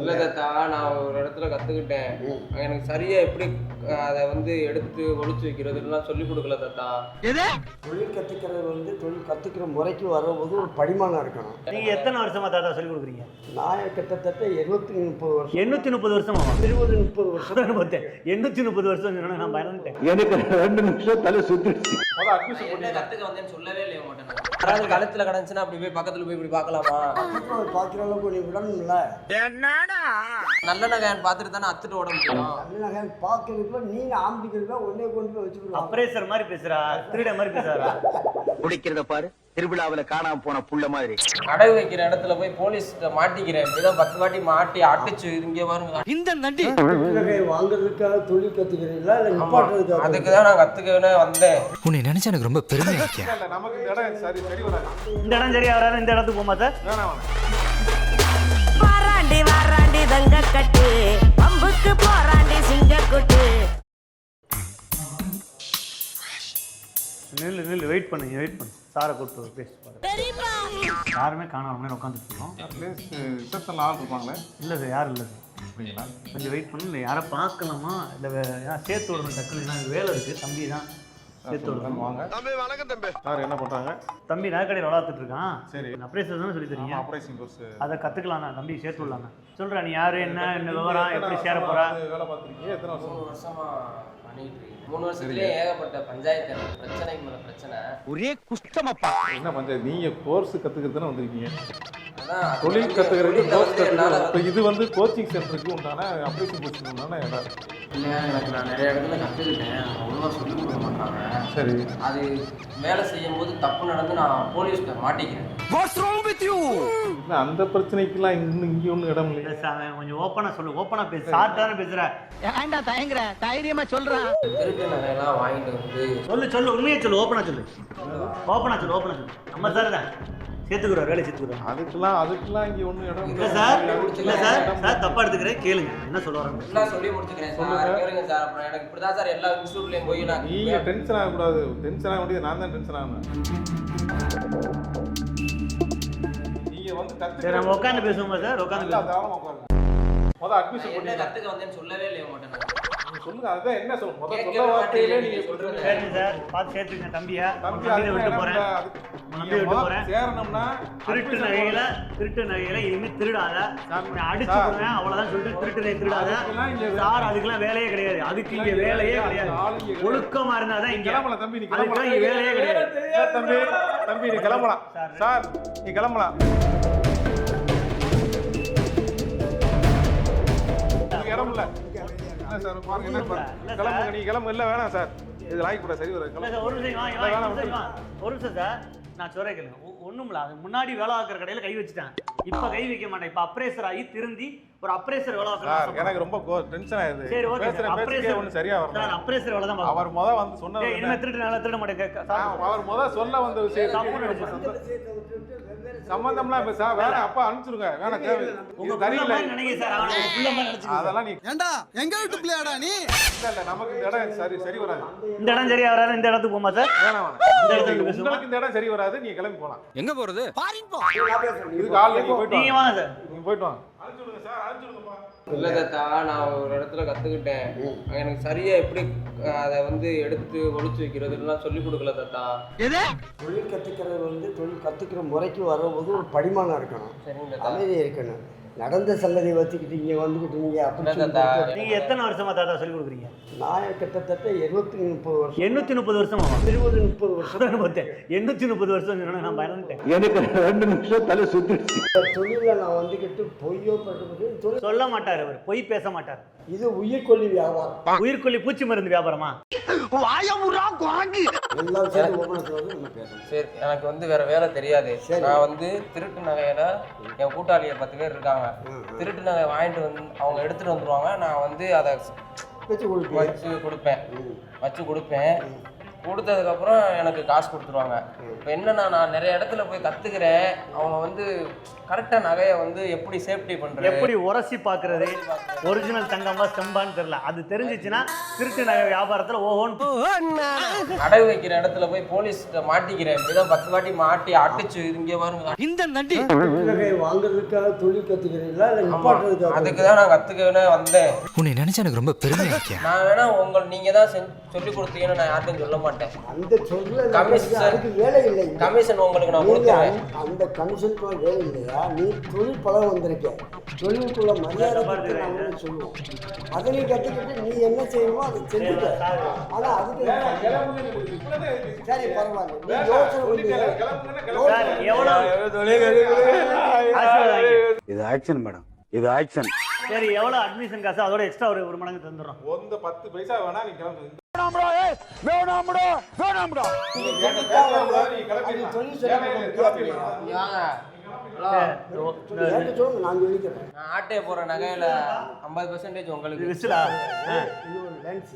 இல்லை தாத்தா, நான் ஒரு இடத்துல கற்றுக்கிட்டேன். எனக்கு சரியா எப்படி அதை வந்து எடுத்து ஒழிச்சு வைக்கிறதுலாம் சொல்லிக் கொடுக்கல தாத்தா. தொழில் கற்றுக்கிறது வந்து தொழில் கற்றுக்கிற முறைக்கு வரும்போது ஒரு படிமானம் இருக்கணும். நீங்கள் எத்தனை வருஷமா தாத்தா சொல்லிக் கொடுக்குறீங்க? நான் கிட்டத்தட்ட 830 வருஷம். 830 வருஷமா? 20-30 வருஷம். 830 வருஷம் சொன்னா நான் பயந்துட்டேன். எனக்கு 2 நிமிஷம் தலை சுத்திடுச்சு. என்ன கற்றுக்க வந்தேன்னு சொல்லவே இல்லையா மாட்டேன். யாராவது கழுத்தில் கிடந்துச்சுன்னா அப்படி போய் பக்கத்தில் போய் இப்படி பார்க்கலாமா? பார்க்குற அளவுக்கு நீ விடணும்ல. நல்ல நகையான்னு பார்த்துட்டு தானே அத்துட்டு ஓட முடியும். நல்ல நகை பார்க்கறதுக்குள்ள நீ ஆம்பிக்கிறதா உடனே கொண்டு போய் வச்சுக்கலாம். அப்ரேசர் மாதிரி பேசுறா, திருட மாதிரி பேசுறா. குடிக்கிறத பாரு, திருவிழாவில் காணாம போன புள்ள மாதிரி. அடகு வைக்கிற இடத்துல போய் போலீஸ் மாட்டிக்கிறேன். இப்படிதான் 10 வாட்டி மாட்டி அடிச்சு இங்கே பாருங்க. இந்த நண்டி நகையை வாங்குறதுக்காக தொழில் கற்றுக்கிறீங்களா இல்லை நிப்பாட்டுறதுக்காக? அதுக்கு தான் நான் கற்றுக்கவே வந்தேன். உன்னை நினைச்சா எனக்கு ரொம்ப பெருமையா இருக்கேன். இந்த இடம் சரியா வராது, இந்த இடத்துக்கு போமா சார்? வாராண்டி வாராண்டி தங்க கட்டு பம்புக்கு போராண்டி சிங்கக்குட்டு. நில்லு வெயிட் பண்ணு சாரை கூப்பிட்டு பேசி பாருங்க. யாருமே காணாம உட்காந்துட்டு இருக்கோம். இல்லை சார், யாரும் இல்லை சார். கொஞ்சம் வெயிட் பண்ணு. இல்லை யாரை பார்க்கலாமா இல்லை சேர்த்து விடணும் டக்குனு. வேலை இருக்குது, தம்பி தான் சேர்த்து விடணும். வாங்க தம்பி. வணக்கம் தம்பி. சார் என்ன பண்றாங்க? தம்பி நகைக்கடையில் விளாத்துட்டு இருக்கான். சரி. அப்ரேசர் தானே சொல்லி தரீங்க? ஆபரேஷன் கோர்ஸ் அதை கற்றுக்கலாண்ணா. தம்பி சேர்த்து விடலாண்ணா. சொல்கிறேன் நீ யார், என்ன விவரம், எப்படி சேர போகிறா? வேலை பார்த்துருக்கீங்க எத்தனை 3 வருஷமா பண்ணிட்டு இருக்கேன். 3 வருஷத்துலேயே ஏகப்பட்ட பஞ்சாயத்து பிரச்சனை மேலே பிரச்சனை. ஒரே குஷ்டமப்பா. என்ன பஞ்சாயத்து? நீங்க கோர்ஸ் கத்துக்கிறதுன்னு வந்திருக்கீங்க. அதான் தொழில் கத்துக்கிறதுக்கு கோர்ஸ் என்னால் கத்துக்கிறது. இப்போ இது வந்து கோச்சிங் சென்டருக்கு உண்டான அப்ரேஷன் கோச்சிங் உண்டான இடம். எனக்கு நான் நிறைய இடத்துல கற்றுக்கிட்டேன். ஒழுங்காக சொல்லிக் கொடுக்க மாட்டாங்க. சரி. அது வேலை செய்யும் போது தப்பு நடந்து நான் போலீஸ்கிட்ட மாட்டிக்கிறேன். இல்லை அந்த பிரச்சனைக்கெல்லாம் இங்கே ஒன்றும் இடம் இல்லை. இல்லை சார், கொஞ்சம் ஓப்பனாக சொல்லு. ஓப்பனாக பேசு. சார் தானே பேசுகிற. ஏன்டா தயங்குற? தைரியமா சொல்றான். திருட்டு நகையெல்லாம் வாங்கிட்டு வந்து சொல்லு உண்மையை சொல்லு. ஓப்பனாக சொல்லு. நம்ம சார் தான் சேர்த்துக்குறோம், வேலையை சேர்த்துக்குறோம். அதுக்கெல்லாம் இங்கே ஒன்றும் இடம் இல்லை சார், தப்பா எடுத்துக்கிறேன். கேளுங்க என்ன சொல்ல வராங்க. எல்லாம் சொல்லி முடிச்சுக்கிறேன் சார். கேளுங்க சார். அப்புறம் எனக்கு இப்படி தான் சார் எல்லா இன்ஸ்டியூட்லேயும் போய் நான் நீங்கள் டென்ஷன் ஆகக்கூடாது. டென்ஷன் ஆக வேண்டியது நான் தான் டென்ஷன் ஆகணும். நீங்கள் வந்து சரி, நம்ம உட்காந்து பேசுவோமா சார்? உட்காந்து தாராளமாக உட்காருங்க. அட்மிஷன் என்ன கற்றுக்க வந்தேன்னு சொல்லவே இல்லையா மாட்டேன். சொல்லுங்க. அதுதான் என்ன சொல்ல வார்த்தையிலே நீங்க சொல்றீங்க. சரி சார், பார்த்து சேர்த்துங்க தம்பியை. தம்பியை விட்டு போறேன். சேரணும்னா திருட்டு நகையில இனிமே திருடாத. அடிச்சு போடுவேன் அவ்வளவுதான் சொல்லிட்டு திருட்டு நகை திருடாத சார். அதுக்கெல்லாம் வேலையே கிடையாது. அதுக்கு இங்க வேலையே கிடையாது. ஒழுக்கமா இருந்தாதான் இங்க கிளம்பலாம். தம்பி நீ கிளம்பலாம். வேலையே கிடையாது. தம்பி நீ கிளம்பலாம். சார் நீ கிளம்பலாம். இடம் இல்ல சார். பாருங்க என்ன கிளம்புங்க. நீ கிளம்பு. இல்லை வேணாம் சார், இது லாய்க்கு கூட சரி வராது. ஒரு நிமிஷம் சார், நான் சொல்றேன் கேளுங்க. ஒண்ணுமில்ல, அது முன்னாடி வேலை ஆக்குற கடையில கை வச்சுட்டேன். இப்ப கை வைக்க மாட்டேன். இப்ப அப்ரேசர் ஆகி திருந்தி ஒரு அப்ரேசர் வேலை ஆக்குறேன். எனக்கு ரொம்ப டென்ஷன் ஆயிருது. சரி ஓகே. அப்ரேசர் ஒண்ணு சரியா வரல. நான் அப்ரேசர் வேலை தான். அவர் முத வந்து சொன்னது இனிமே திருட மாட்டேன். அவர் முத சொல்ல வந்த சம்பந்தம்லாம் பேச வேற. அப்பா அனுப்பிச்சிருங்க. வேணா தேவை நினைக்க சார். அதெல்லாம் நீ ஏண்டா எங்க வீட்டு பிள்ளையாடா நீ? இல்ல நமக்கு இந்த இடம் சரி வராது. இந்த இடம் சரியா வராது. இந்த இடத்துக்கு போமா சார்? வேணாம். உங்களுக்கு இந்த இடம் சரி வராது. நீங்க கிளம்பி போலாம். எங்க போறது? இதுக்கு ஆள் நீங்க போயிட்டு நீங்க வாங்க சார். நீங்க போயிட்டு வாங்க. அனுப்பிச்சுடுங்க சார். அனுப்பிச்சுடுங்கப்பா. இல்லை தாத்தா, நான் ஒரு இடத்துல கற்றுக்கிட்டேன். எனக்கு சரியா எப்படி அதை வந்து எடுத்து ஒழிச்சு வைக்கிறதுலாம் சொல்லிக் கொடுக்கல தாத்தா. தொழில் கற்றுக்கிறது வந்து தொழில் கற்றுக்கிற முறைக்கு வரும்போது ஒரு படிமானம் இருக்கணும். சரிங்க தாத்தா. அமைதியாக இருக்கணும். நடந்த சங்கதியை வச்சுக்கிட்டு இங்கே வந்துக்கிட்டு நீங்கள் அப்படி நீங்க எத்தனை வருஷமா தாத்தா சொல்லி கொடுக்குறீங்க? நான் கிட்டத்தட்ட 830 வருஷம். 830 வருஷமா? 20-30 வருஷம். 830 வருஷம் சொன்னா நான் பயந்துட்டேன். எனக்கு 2 நிமிஷம் தலை சுத்திடுச்சு. தொழிலில் நான் வந்துக்கிட்டு பொய்யோ பட்டு சொல்ல மாட்டார். அவர் பொய் பேச மாட்டார். இது உயிர்கொல்லி வியாபாரம். உயிர்கொல்லி பூச்சி மருந்து வியாபாரமா? எல்லாம் சேர்ந்து ஒவ்வொரு நம்ம பேசணும். சரி, எனக்கு வந்து வேற வேலை தெரியாது. நான் வந்து திருட்டு நகையில என் கூட்டாளியை 10 பேர் இருக்காங்க. திருட்டு நகை வாங்கிட்டு வந்து அவங்க எடுத்துட்டு வந்துருவாங்க. நான் வந்து அதை வச்சு கொடுப்பேன். கொடுத்ததுக்கப்புறம் எனக்கு காசு கொடுத்துருவாங்க. இப்போ என்னன்னா நான் நிறைய இடத்துல போய் கற்றுக்கிறேன். அவங்க வந்து கரெக்டாக நகையை வந்து எப்படி சேஃப்டி பண்ணுறது, எப்படி உரசி பார்க்கறது, ஒரிஜினல் தங்கமா செம்பான்னு தெரியல. அது தெரிஞ்சிச்சுன்னா திருட்டு நகை வியாபாரத்தில் ஓஹோன்னு அடகு வைக்கிற இடத்துல போய் போலீஸ்கிட்ட மாட்டிக்கிறேன். இப்படிதான் 10 வாட்டி மாட்டி அடிச்சு இங்கே பாருங்க. இந்த நண்டி நகையை வாங்குறதுக்காக தொழில் கற்றுக்கிறீங்களா இல்லை நிப்பாட்டுறதுக்காக? அதுக்கு தான் நான் கற்றுக்கவே வந்தேன். உன்னை நினைச்சா எனக்கு ரொம்ப பெருமையா இருக்கியா. நான் வேணா நீங்கள் தான் சொல்லி கொடுத்தீங்கன்னு நான் யார்ட்டும் சொல்ல மாட்டேன். அந்த சொல்ற கமிஷன் அதுக்கு வேலை இல்லை. கமிஷன் உங்களுக்கு நான் கொடுத்தேன். அந்த கமிஷனுக்கு வேலை இல்லையா? நீ தொழில் பழக வந்திருக்க, தொழிலுக்குள்ள மரியாதை நாங்கள் சொல்லுவோம். அதை நீ கற்றுக்கிட்டு நீ என்ன செய்யணுமோ அதை செஞ்சுக்க. ஆனால் அதுக்கு சரி பரவாயில்ல, நீ யோசனை இது ஆக்ஷன் மேடம், இது ஆக்ஷன். சரி, எவ்வளோ அட்மிஷன் காசு அதோட எக்ஸ்ட்ரா ஒரு மடங்கு தந்துடுறோம். 10 பைசா வேணா நீ கிளம்பு. நான் சொல்லிக்கிறேன். நான் ஆட்டையை போகிற நகையில் 50% உங்களுக்கு. விசிலா இது ஒரு லென்ஸ்.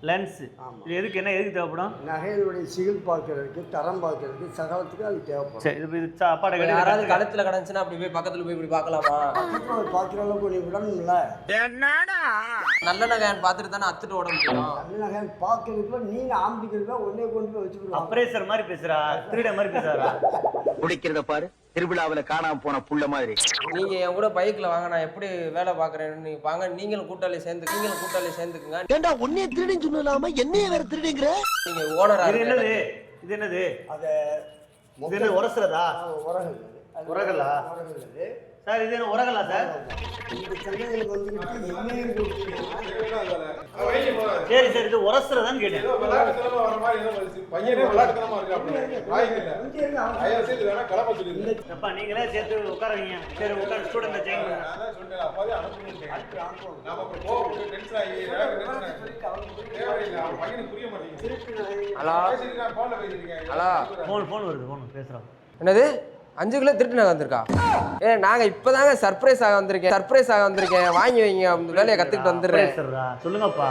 லென்ஸ் இது எதுக்கு தேவைப்படும்? நகைகளுடைய சிகில் பார்க்கறதுக்கு, தரம் பார்க்கறதுக்கு, சகலத்துக்கு அது தேவைப்படும். சரி, இது சாப்பாடு யாராவது கழுத்தில் கிடந்துச்சுன்னா அப்படி போய் பக்கத்தில் போய் இப்படி பார்க்கலாமா? பார்க்குற அளவுக்கு நீ விடணும்ல. நல்ல நகையான்னு பார்த்துட்டு தானே அத்துட்டு ஓட முடியும். நல்ல நகை பார்க்கறதுக்குள்ள நீங்க ஆம்பிக்கிறதா ஒன்னே கொண்டு போய் வச்சுக்கலாம். அப்ரேசர் மாதிரி பேசுறா, திருட மாதிரி பேசுறா. குடிக்கிறத பாரு, திருவிழாவுல காணாம போன புள்ள மாதிரி. நீங்க என் கூட பைக்ல வாங்க, நான் எப்படி வேலை பாக்குறேன்னு நீங்க வாங்க. நீங்களும் கூட்டாளி சேர்ந்துக்குங்க. ஏண்டா உன்னைய திருடின்னு சொல்லாம என்னைய வேற திருடிங்கற? நீங்க ஓனரா இது என்னது அத இது உரசுறதா? உரகல். உரகலா சார்? இது என்ன உரகலா சார்? இந்த சந்தைகளுக்கு வந்துட்டு என்னையும் சரி சரி, இது உரசுறதான்னு கேட்டேன். நீங்களே சேர்த்து உட்காருவீங்க. சரி உட்காந்து ஸ்டூடெண்ட் ஜெயின் ஃபோன் வருது, ஃபோன் பேசுறோம். என்னது 5 கிலோ திருட்டு நகை வந்திருக்கா? நாங்க இப்பதாங்க சர்ப்ரைஸ் ஆக வந்திருக்கேன். வாங்கி வைங்க, அந்த வேலையை கத்துக்கிட்டு வந்துடுறேன். சொல்லுங்கப்பா.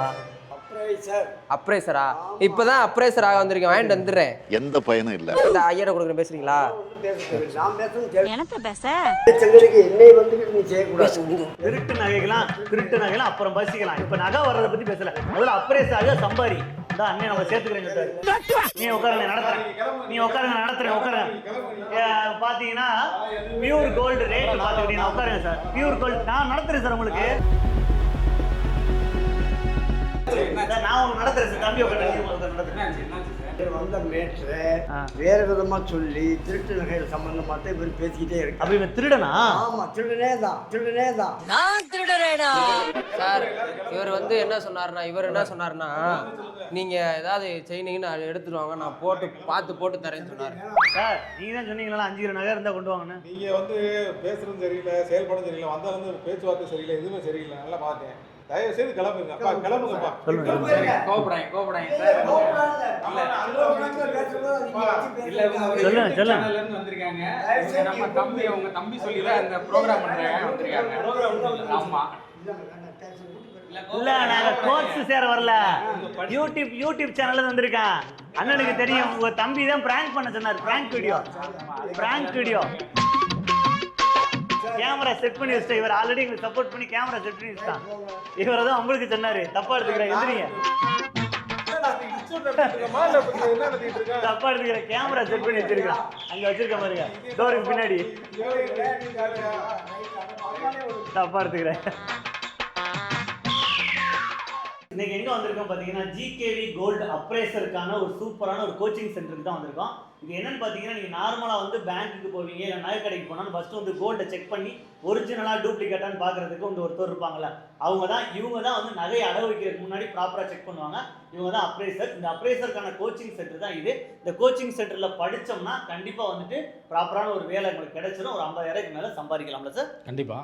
அப்ரைசரா? இப்பதான் அப்ரைசர் ஆக வந்திருக்கேன், வாங்கிட்டு வந்துடுறேன். எந்த பயனும் இல்ல. இந்த ஐயரை கொடுக்குறேன், பேசுறீங்களா? என்னை வந்துட்டு நீ செய்யக்கூடாது. திருட்டு நகைகளாம் அப்புறம் பசிக்கலாம். இப்ப நகை வர்றதை பத்தி பேசல, முதல்ல அப்ரைஸ் ஆக சம்பாரி. அண்ணே நம்ம சேர்த்துக்கிறேன். நீ உட்காருங்க, நடத்துறேன். பாத்தீங்கன்னா பியூர் கோல்டு ரேட் பாத்துக்கிட்டீங்கன்னா உட்காருங்க சார். பியூர் கோல்டு நான் நடத்துறேன் சார். உங்களுக்கு நான் உங்களுக்கு நடத்துறேன் சார். தம்பி உட்காந்து வந்த மேட்ரு வேற விதமா சொல்லி திருட்டு நகைகள் சம்பந்தமா தான் இவர் பேசிக்கிட்டே இருக்கு. அப்ப இவன் திருடனா? ஆமா, திருடனே தான். நான் திருடறேனா? சார், இவர் வந்து என்ன சொன்னாருன்னா நீங்க ஏதாவது செயினிங்கன்னு அதை எடுத்துருவாங்க, நான் பார்த்து தரேன்னு சொன்னாரு. சார் நீங்க தான் சொன்னீங்களா 5 கிலோ நகை இருந்தா கொண்டு வாங்கன்னு. நீங்க வந்து பேசுறது சரியில்லை, செயல்படம் சரியில்லை, வந்தா வந்து பேச்சுவார்த்தை சரியில்லை, எதுவுமே சரியில்லை. நல்லா பார்த்தேன். தயவு செய்து கிளம்புங்க. கிளம்புங்கப்பா. இல்ல, நாங்க கோர்ஸ் சேர வரல, யூடியூப் சேனல்ல வந்திருக்கேன். அண்ணனுக்கு தெரியும், உங்க தம்பி தான் பிராங்க் பண்ண சொன்னார். பிராங்க் வீடியோ கேமரா செட் பண்ணி வச்சுட்டா. இவர் ஆல்ரெடி எங்களுக்கு சப்போர்ட் பண்ணி கேமரா செட் பண்ணி வச்சுட்டான். இவரை தான் உங்களுக்கு சொன்னாரு. தப்பா எடுத்துக்கிறேன், எந்திரிங்க. தப்பா எடுத்துக்கிற கேமரா செட் பண்ணி வச்சிருக்கான். அங்க வச்சிருக்க பாருங்க, டோருக்கு பின்னாடி. தப்பா எடுத்துக்கிறேன். இன்னைக்கு எங்க வந்திருக்கோம் பாத்தீங்கன்னா, ஜிகேவி கோல்டு அப்ரைசருக்கான ஒரு சூப்பரான ஒரு கோச்சிங் சென்டருக்கு தான் வந்திருக்கோம். இது என்னன்னு பாத்தீங்கன்னா, நீங்க நார்மலா வந்து பேங்க்குக்கு போவீங்க, இல்லை நகை கடைக்கு போனாலும் ஃபர்ஸ்ட் வந்து கோல்டை செக் பண்ணி ஒரிஜினலா டூப்ளிகேட்டான்னு பாக்குறதுக்கு வந்து ஒருத்தர் இருப்பாங்கல்ல, இவங்க தான் வந்து நகையை அடகு வைக்கிறதுக்கு முன்னாடி ப்ராப்பரா செக் பண்ணுவாங்க. இவங்க தான் அப்ரைசர். இந்த அப்ரைசருக்கான கோச்சிங் சென்டர் தான் இது. இந்த கோச்சிங் சென்டர்ல படிச்சோம்னா கண்டிப்பா வந்துட்டு ப்ராப்பரான ஒரு வேலை உங்களுக்கு கிடைச்சிடும். ஒரு 50,000 மேல சம்பாதிக்கலாம்ல சார்? கண்டிப்பா.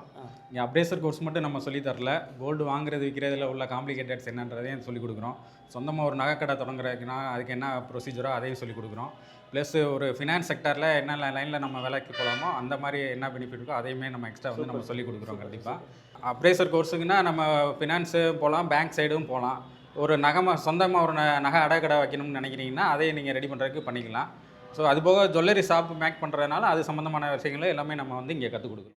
இங்கே அப்ரைசர் கோர்ஸ் மட்டும் நம்ம சொல்லி தரல, கோல்டு வாங்குறது விற்கிறதுல உள்ள காம்ப்ளிகேட்டட்ஸ் என்னன்றதையும் சொல்லிக் கொடுக்குறோம். சொந்தமாக ஒரு நகைக்கடை தொடங்குறதுக்குன்னா அதுக்கு என்ன ப்ரொசீஜரோ அதையும் சொல்லிக் கொடுக்குறோம். ப்ளஸ் ஒரு ஃபினான்ஸ் செக்டரில் என்ன லைனில் நம்ம வேலைக்கு போகலாமோ அந்த மாதிரி என்ன பெனிஃபிட் இருக்கோ அதையுமே நம்ம எக்ஸ்ட்ரா வந்து நம்ம சொல்லிக் கொடுக்குறோம். கண்டிப்பாக அப்ரைசர் கோர்ஸுக்குன்னா நம்ம ஃபினான்ஸு போகலாம், பேங்க் சைடும் போகலாம். ஒரு சொந்தமாக ஒரு நகை அடக்கடை வைக்கணும்னு நினைக்கிறீங்கன்னா அதை நீங்கள் ரெடி பண்ணுறதுக்கு பண்ணிக்கலாம். ஸோ அது போக ஜுவல்லரி ஷாப் மேக் பண்ணுறதுனால அது சம்மந்தமான விஷயங்களை எல்லாமே நம்ம வந்து இங்கே கற்றுக் கொடுக்குறோம்.